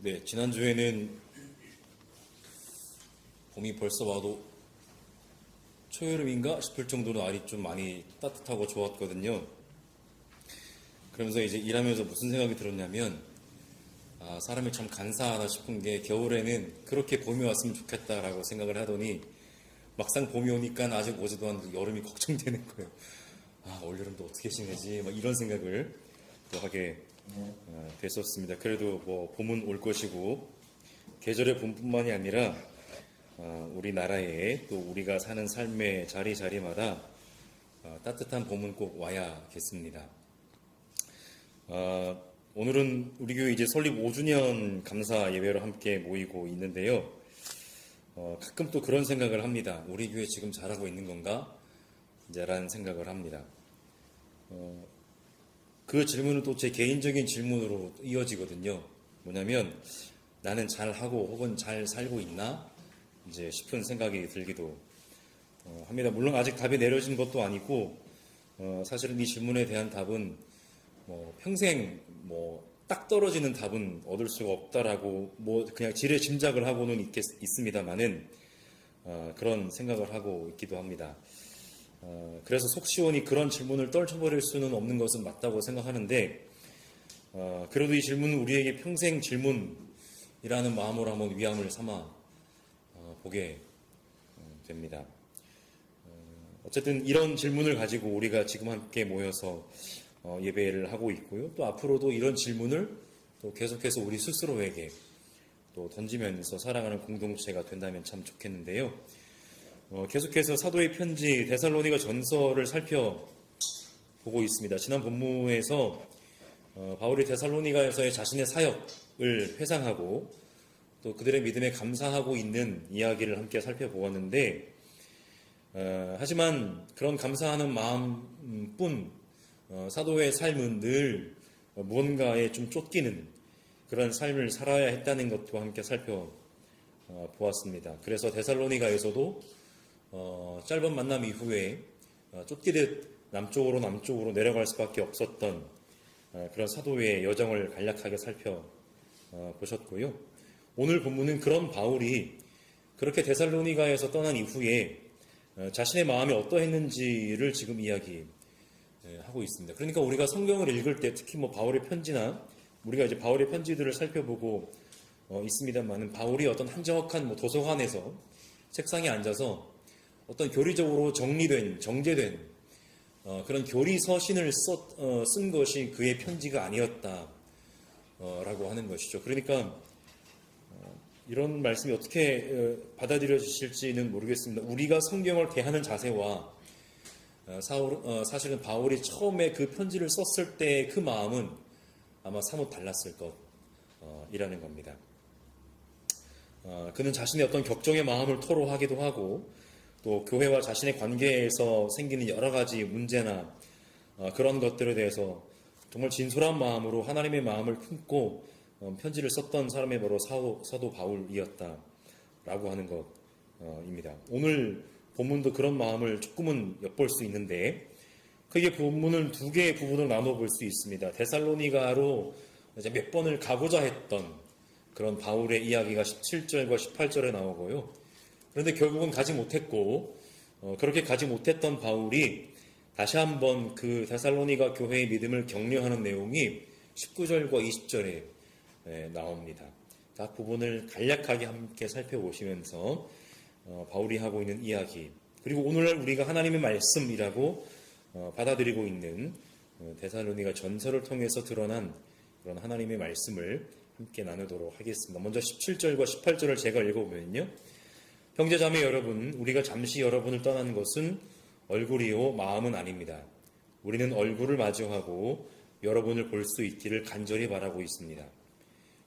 네, 지난주에는 봄이 벌써 와도 초여름인가 싶을 정도로 날이 좀 많이 따뜻하고 좋았거든요. 그러면서 이제 일하면서 무슨 생각이 들었냐면, 사람이 참 간사하다 싶은 게 겨울에는 그렇게 봄이 왔으면 좋겠다라고 생각을 하더니 막상 봄이 오니까 아직 오지도 않는데 여름이 걱정되는 거예요. 올여름도 어떻게 지내지? 막 이런 생각을 또 하게 됐었습니다. 그래도 뭐 봄은 올 것이고 계절의 봄뿐만이 아니라 우리나라에 또 우리가 사는 삶의 자리자리마다 따뜻한 봄은 꼭 와야겠습니다. 오늘은 우리 교회 이제 설립 5주년 감사 예배로 함께 모이고 있는데요. 가끔 또 그런 생각을 합니다. 우리 교회 지금 잘하고 있는 건가? 이제 라는 생각을 합니다. 그 질문은 또 제 개인적인 질문으로 이어지거든요. 뭐냐면 나는 잘하고 혹은 잘 살고 있나? 이제 싶은 생각이 들기도 합니다. 물론 아직 답이 내려진 것도 아니고 사실은 이 질문에 대한 답은 평생 딱 떨어지는 답은 얻을 수가 없다라고 그냥 지레 짐작을 하고는 있습니다만은 그런 생각을 하고 있기도 합니다. 그래서 속 시원히 그런 질문을 떨쳐버릴 수는 없는 것은 맞다고 생각하는데 그래도 이 질문은 우리에게 평생 질문이라는 마음으로 한번 위함을 삼아 보게 됩니다. 어쨌든 이런 질문을 가지고 우리가 지금 함께 모여서 예배를 하고 있고요. 또 앞으로도 이런 질문을 또 계속해서 우리 스스로에게 또 던지면서 살아가는 공동체가 된다면 참 좋겠는데요. 계속해서 사도의 편지 데살로니가 전서를 살펴보고 있습니다. 지난 본문에서 바울이 데살로니가에서의 자신의 사역을 회상하고 또 그들의 믿음에 감사하고 있는 이야기를 함께 살펴보았는데 하지만 그런 감사하는 마음뿐 사도의 삶은 늘 무언가에 좀 쫓기는 그런 삶을 살아야 했다는 것도 함께 살펴보았습니다. 그래서 데살로니가에서도 짧은 만남 이후에 쫓기듯 남쪽으로 내려갈 수밖에 없었던 그런 사도의 여정을 간략하게 살펴보셨고요. 오늘 본문은 그런 바울이 그렇게 데살로니가에서 떠난 이후에 자신의 마음이 어떠했는지를 지금 이야기하고 있습니다. 그러니까 우리가 성경을 읽을 때 특히 바울의 편지나 우리가 이제 바울의 편지들을 살펴보고 있습니다만은 바울이 어떤 한적한 도서관에서 책상에 앉아서 어떤 교리적으로 정제된 그런 교리 서신을 쓴 것이 그의 편지가 아니었다라고 하는 것이죠. 그러니까 이런 말씀이 어떻게 받아들여지실지는 모르겠습니다. 우리가 성경을 대하는 자세와 사실은 바울이 처음에 그 편지를 썼을 때의 그 마음은 아마 사뭇 달랐을 것이라는 겁니다. 그는 자신의 어떤 격정의 마음을 토로하기도 하고 또 교회와 자신의 관계에서 생기는 여러 가지 문제나 그런 것들에 대해서 정말 진솔한 마음으로 하나님의 마음을 품고 편지를 썼던 사람이 바로 사도 바울이었다라고 하는 것입니다. 오늘 본문도 그런 마음을 조금은 엿볼 수 있는데 크게 본문을 두 개의 부분으로 나눠볼 수 있습니다. 데살로니가로 이제 몇 번을 가고자 했던 그런 바울의 이야기가 17절과 18절에 나오고요. 그런데 결국은 가지 못했고 그렇게 가지 못했던 바울이 다시 한번 그 데살로니가 교회의 믿음을 격려하는 내용이 19절과 20절에 나옵니다. 각 부분을 간략하게 함께 살펴보시면서 바울이 하고 있는 이야기 그리고 오늘날 우리가 하나님의 말씀이라고 받아들이고 있는 데살로니가 전서를 통해서 드러난 그런 하나님의 말씀을 함께 나누도록 하겠습니다. 먼저 17절과 18절을 제가 읽어보면요. 형제자매 여러분, 우리가 잠시 여러분을 떠나는 것은 얼굴이요 마음은 아닙니다. 우리는 얼굴을 마주하고 여러분을 볼 수 있기를 간절히 바라고 있습니다.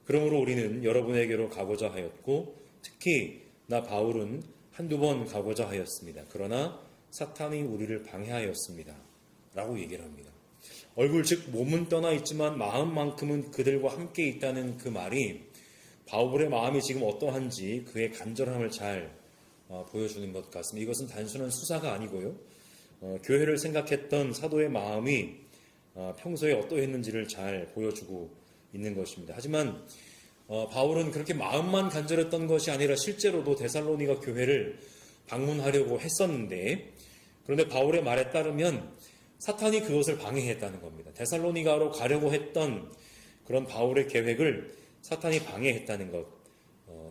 그러므로 우리는 여러분에게로 가고자 하였고 특히 나 바울은 한두 번 가고자 하였습니다. 그러나 사탄이 우리를 방해하였습니다. 라고 얘기를 합니다. 얼굴 즉 몸은 떠나 있지만 마음만큼은 그들과 함께 있다는 그 말이 바울의 마음이 지금 어떠한지 그의 간절함을 잘 보여주는 것 같습니다. 이것은 단순한 수사가 아니고요. 교회를 생각했던 사도의 마음이 평소에 어떠했는지를 잘 보여주고 있는 것입니다. 하지만 바울은 그렇게 마음만 간절했던 것이 아니라 실제로도 데살로니가 교회를 방문하려고 했었는데, 그런데 바울의 말에 따르면 사탄이 그것을 방해했다는 겁니다. 데살로니가로 가려고 했던 그런 바울의 계획을 사탄이 방해했다는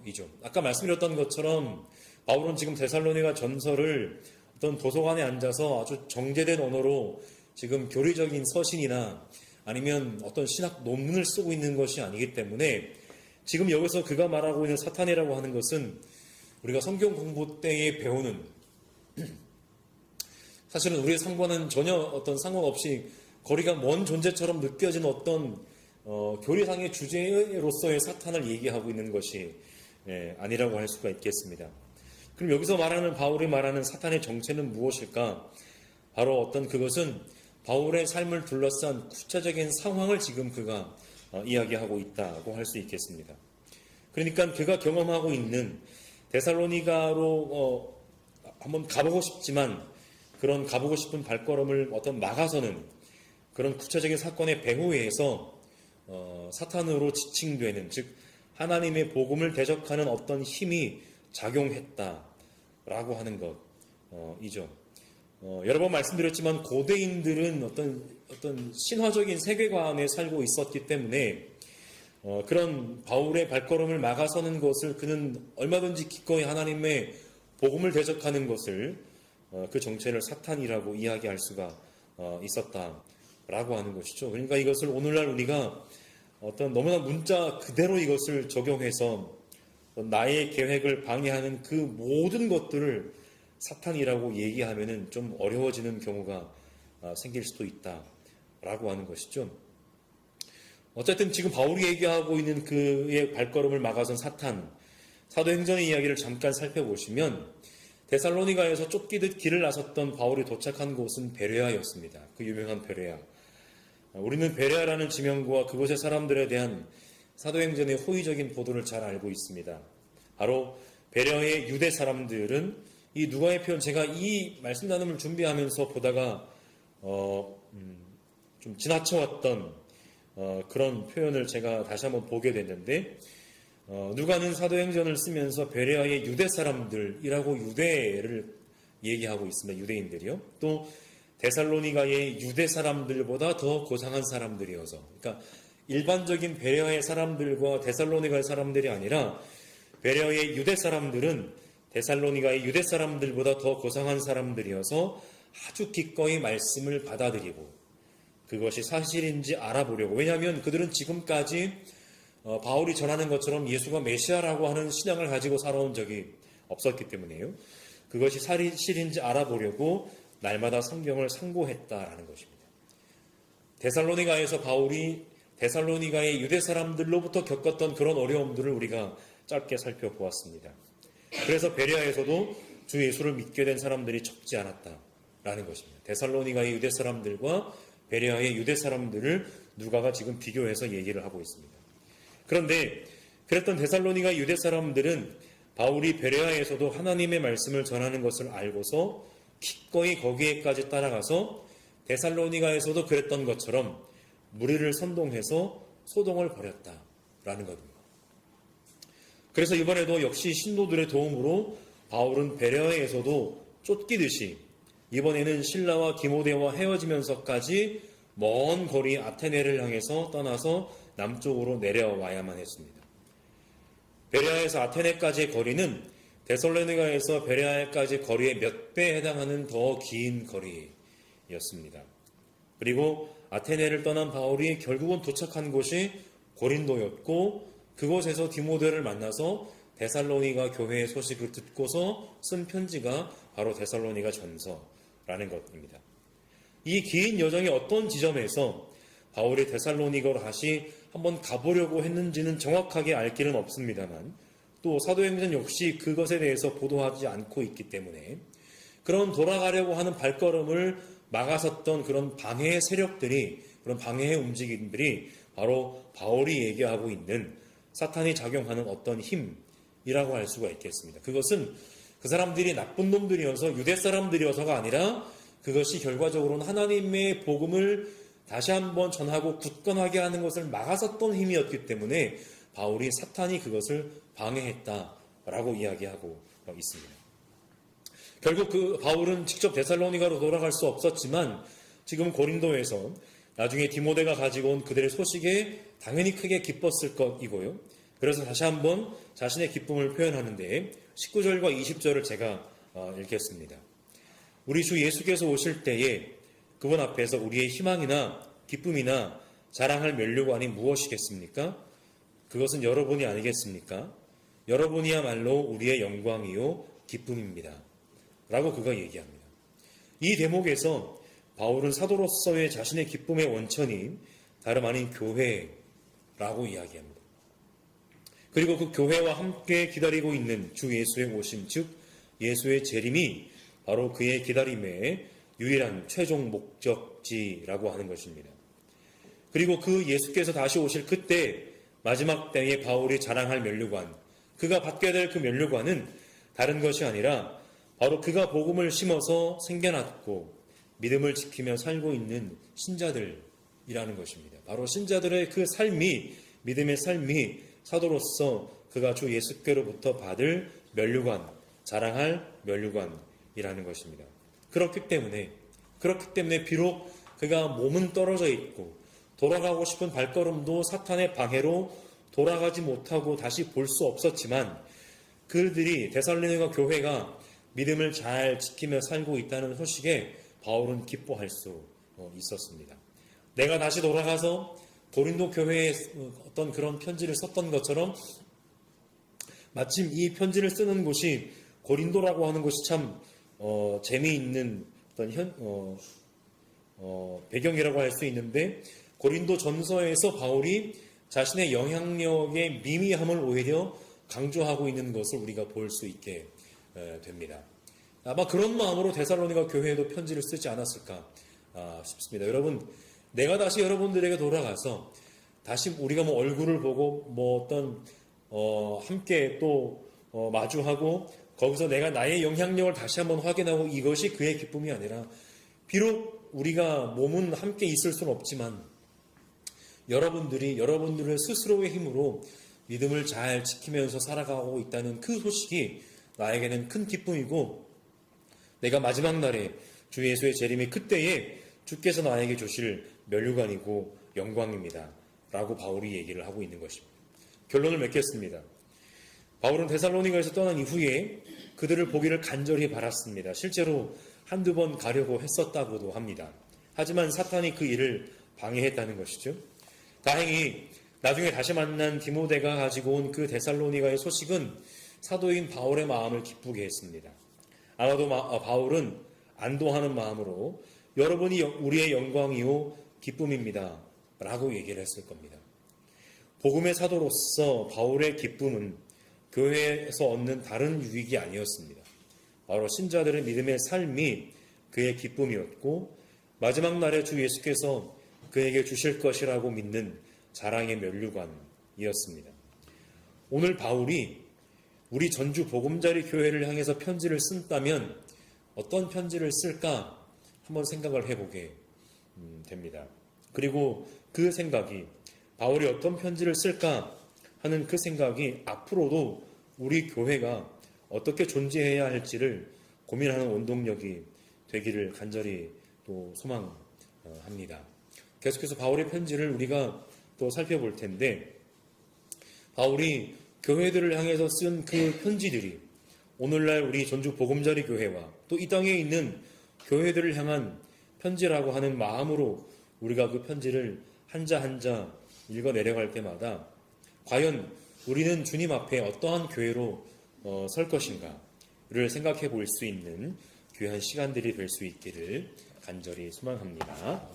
것이죠. 아까 말씀드렸던 것처럼 바울은 지금 데살로니가 전서를 어떤 도서관에 앉아서 아주 정제된 언어로 지금 교리적인 서신이나 아니면 어떤 신학 논문을 쓰고 있는 것이 아니기 때문에 지금 여기서 그가 말하고 있는 사탄이라고 하는 것은 우리가 성경 공부 때에 배우는, 사실은 우리의 상관은 전혀 어떤 상관없이 거리가 먼 존재처럼 느껴지는 어떤 교리상의 주제로서의 사탄을 얘기하고 있는 것이 아니라고 할 수가 있겠습니다. 그럼 여기서 말하는, 바울이 말하는 사탄의 정체는 무엇일까? 바로 어떤 그것은 바울의 삶을 둘러싼 구체적인 상황을 지금 그가 이야기하고 있다고 할 수 있겠습니다. 그러니까 그가 경험하고 있는 데살로니가로 한번 가보고 싶지만 그런 가보고 싶은 발걸음을 어떤 막아서는 그런 구체적인 사건의 배후에서 사탄으로 지칭되는, 즉 하나님의 복음을 대적하는 어떤 힘이 작용했다라고 하는 것이죠. 여러 번 말씀드렸지만 고대인들은 어떤 신화적인 세계관에 살고 있었기 때문에 그런 바울의 발걸음을 막아서는 것을 그는 얼마든지 기꺼이 하나님의 복음을 대적하는 것을 그 정체를 사탄이라고 이야기할 수가 있었다라고 하는 것이죠. 그러니까 이것을 오늘날 우리가 어떤 너무나 문자 그대로 이것을 적용해서 나의 계획을 방해하는 그 모든 것들을 사탄이라고 얘기하면은 좀 어려워지는 경우가 생길 수도 있다라고 하는 것이죠. 어쨌든 지금 바울이 얘기하고 있는 그의 발걸음을 막아선 사탄, 사도행전의 이야기를 잠깐 살펴보시면 데살로니가에서 쫓기듯 길을 나섰던 바울이 도착한 곳은 베레아였습니다. 그 유명한 베레아. 우리는 베레아라는 지명과 그곳의 사람들에 대한 사도행전의 호의적인 보도를 잘 알고 있습니다. 바로 베레아의 유대 사람들은 이 누가의 표현, 제가 이 말씀 나눔을 준비하면서 보다가 좀 지나쳐왔던 그런 표현을 제가 다시 한번 보게 됐는데, 누가는 사도행전을 쓰면서 베레아의 유대 사람들이라고 유대를 얘기하고 있습니다. 유대인들이요. 또 데살로니가의 유대 사람들보다 더 고상한 사람들이어서, 그러니까 일반적인 베레아의 사람들과 데살로니가의 사람들이 아니라 베레아의 유대 사람들은 데살로니가의 유대 사람들보다 더 고상한 사람들이어서 아주 기꺼이 말씀을 받아들이고 그것이 사실인지 알아보려고, 왜냐하면 그들은 지금까지 바울이 전하는 것처럼 예수가 메시아라고 하는 신앙을 가지고 살아온 적이 없었기 때문에요. 그것이 사실인지 알아보려고 날마다 성경을 상고했다라는 것입니다. 데살로니가에서 바울이 데살로니가의 유대 사람들로부터 겪었던 그런 어려움들을 우리가 짧게 살펴보았습니다. 그래서 베레아에서도 주 예수를 믿게 된 사람들이 적지 않았다라는 것입니다. 데살로니가의 유대 사람들과 베레아의 유대 사람들을 누가가 지금 비교해서 얘기를 하고 있습니다. 그런데 그랬던 데살로니가 유대 사람들은 바울이 베레아에서도 하나님의 말씀을 전하는 것을 알고서 기꺼이 거기에까지 따라가서 데살로니가에서도 그랬던 것처럼 무리를 선동해서 소동을 벌였다라는 겁니다. 그래서 이번에도 역시 신도들의 도움으로 바울은 베레아에서도 쫓기듯이 이번에는 실라와 디모데와 헤어지면서까지 먼 거리 아테네를 향해서 떠나서 남쪽으로 내려와야만 했습니다. 베레아에서 아테네까지의 거리는 데살로니가에서 베레아까지 거리의 몇 배에 해당하는 더 긴 거리였습니다. 그리고 아테네를 떠난 바울이 결국은 도착한 곳이 고린도였고, 그곳에서 디모데를 만나서 데살로니가 교회의 소식을 듣고서 쓴 편지가 바로 데살로니가 전서라는 것입니다. 이 긴 여정의 어떤 지점에서 바울이 데살로니가로 다시 한번 가보려고 했는지는 정확하게 알 길은 없습니다만, 또 사도행전 역시 그것에 대해서 보도하지 않고 있기 때문에 그런 돌아가려고 하는 발걸음을 막아섰던 그런 방해의 세력들이, 그런 방해의 움직임들이 바로 바울이 얘기하고 있는 사탄이 작용하는 어떤 힘이라고 할 수가 있겠습니다. 그것은 그 사람들이 나쁜 놈들이어서 유대 사람들이어서가 아니라 그것이 결과적으로는 하나님의 복음을 다시 한번 전하고 굳건하게 하는 것을 막아섰던 힘이었기 때문에 바울이 사탄이 그것을 방해했다라고 이야기하고 있습니다. 결국 그 바울은 직접 데살로니가로 돌아갈 수 없었지만 지금 고린도에서 나중에 디모데가 가지고 온 그들의 소식에 당연히 크게 기뻤을 것이고요. 그래서 다시 한번 자신의 기쁨을 표현하는데 19절과 20절을 제가 읽겠습니다. 우리 주 예수께서 오실 때에 그분 앞에서 우리의 희망이나 기쁨이나 자랑할 면류관이 무엇이겠습니까? 그것은 여러분이 아니겠습니까? 여러분이야말로 우리의 영광이요 기쁨입니다. 라고 그가 얘기합니다. 이 대목에서 바울은 사도로서의 자신의 기쁨의 원천이 다름 아닌 교회라고 이야기합니다. 그리고 그 교회와 함께 기다리고 있는 주 예수의 오심, 즉 예수의 재림이 바로 그의 기다림의 유일한 최종 목적지라고 하는 것입니다. 그리고 그 예수께서 다시 오실 그때 마지막 때에 바울이 자랑할 면류관, 그가 받게 될 그 면류관은 다른 것이 아니라 바로 그가 복음을 심어서 생겨났고 믿음을 지키며 살고 있는 신자들이라는 것입니다. 바로 신자들의 그 삶이, 믿음의 삶이 사도로서 그가 주 예수께로부터 받을 면류관, 자랑할 면류관이라는 것입니다. 그렇기 때문에 비록 그가 몸은 떨어져 있고 돌아가고 싶은 발걸음도 사탄의 방해로 돌아가지 못하고 다시 볼 수 없었지만 그들이 데살로니가 교회가 믿음을 잘 지키며 살고 있다는 소식에 바울은 기뻐할 수 있었습니다. 내가 다시 돌아가서 고린도 교회에 어떤 그런 편지를 썼던 것처럼 마침 이 편지를 쓰는 곳이 고린도라고 하는 곳이 참 재미있는 어떤 배경이라고 할 수 있는데 고린도 전서에서 바울이 자신의 영향력의 미미함을 오히려 강조하고 있는 것을 우리가 볼 수 있게 됩니다. 아마 그런 마음으로 데살로니가 교회에도 편지를 쓰지 않았을까 싶습니다. 여러분, 내가 다시 여러분들에게 돌아가서 다시 우리가 얼굴을 보고 어떤 함께 또 마주하고 거기서 내가 나의 영향력을 다시 한번 확인하고 이것이 그의 기쁨이 아니라 비록 우리가 몸은 함께 있을 수는 없지만 여러분들의 스스로의 힘으로 믿음을 잘 지키면서 살아가고 있다는 그 소식이 나에게는 큰 기쁨이고 내가 마지막 날에 주 예수의 재림이 그때에 주께서 나에게 주실 면류관이고 영광입니다. 라고 바울이 얘기를 하고 있는 것입니다. 결론을 맺겠습니다. 바울은 데살로니가에서 떠난 이후에 그들을 보기를 간절히 바랐습니다. 실제로 한두 번 가려고 했었다고도 합니다. 하지만 사탄이 그 일을 방해했다는 것이죠. 다행히 나중에 다시 만난 디모데가 가지고 온 그 데살로니가의 소식은 사도인 바울의 마음을 기쁘게 했습니다. 아마도 바울은 안도하는 마음으로 여러분이 우리의 영광이요 기쁨입니다. 라고 얘기를 했을 겁니다. 복음의 사도로서 바울의 기쁨은 교회에서 얻는 다른 유익이 아니었습니다. 바로 신자들의 믿음의 삶이 그의 기쁨이었고 마지막 날에 주 예수께서 그에게 주실 것이라고 믿는 자랑의 면류관이었습니다. 오늘 바울이 우리 전주 보금자리 교회를 향해서 편지를 쓴다면 어떤 편지를 쓸까 한번 생각을 해보게 됩니다. 그리고 그 생각이 바울이 어떤 편지를 쓸까 하는 그 생각이 앞으로도 우리 교회가 어떻게 존재해야 할지를 고민하는 원동력이 되기를 간절히 또 소망합니다. 계속해서 바울의 편지를 우리가 또 살펴볼 텐데 바울이 교회들을 향해서 쓴 그 편지들이 오늘날 우리 전주 보금자리 교회와 또 이 땅에 있는 교회들을 향한 편지라고 하는 마음으로 우리가 그 편지를 한자 한자 읽어 내려갈 때마다 과연 우리는 주님 앞에 어떠한 교회로 설 것인가를 생각해 볼 수 있는 귀한 시간들이 될 수 있기를 간절히 소망합니다.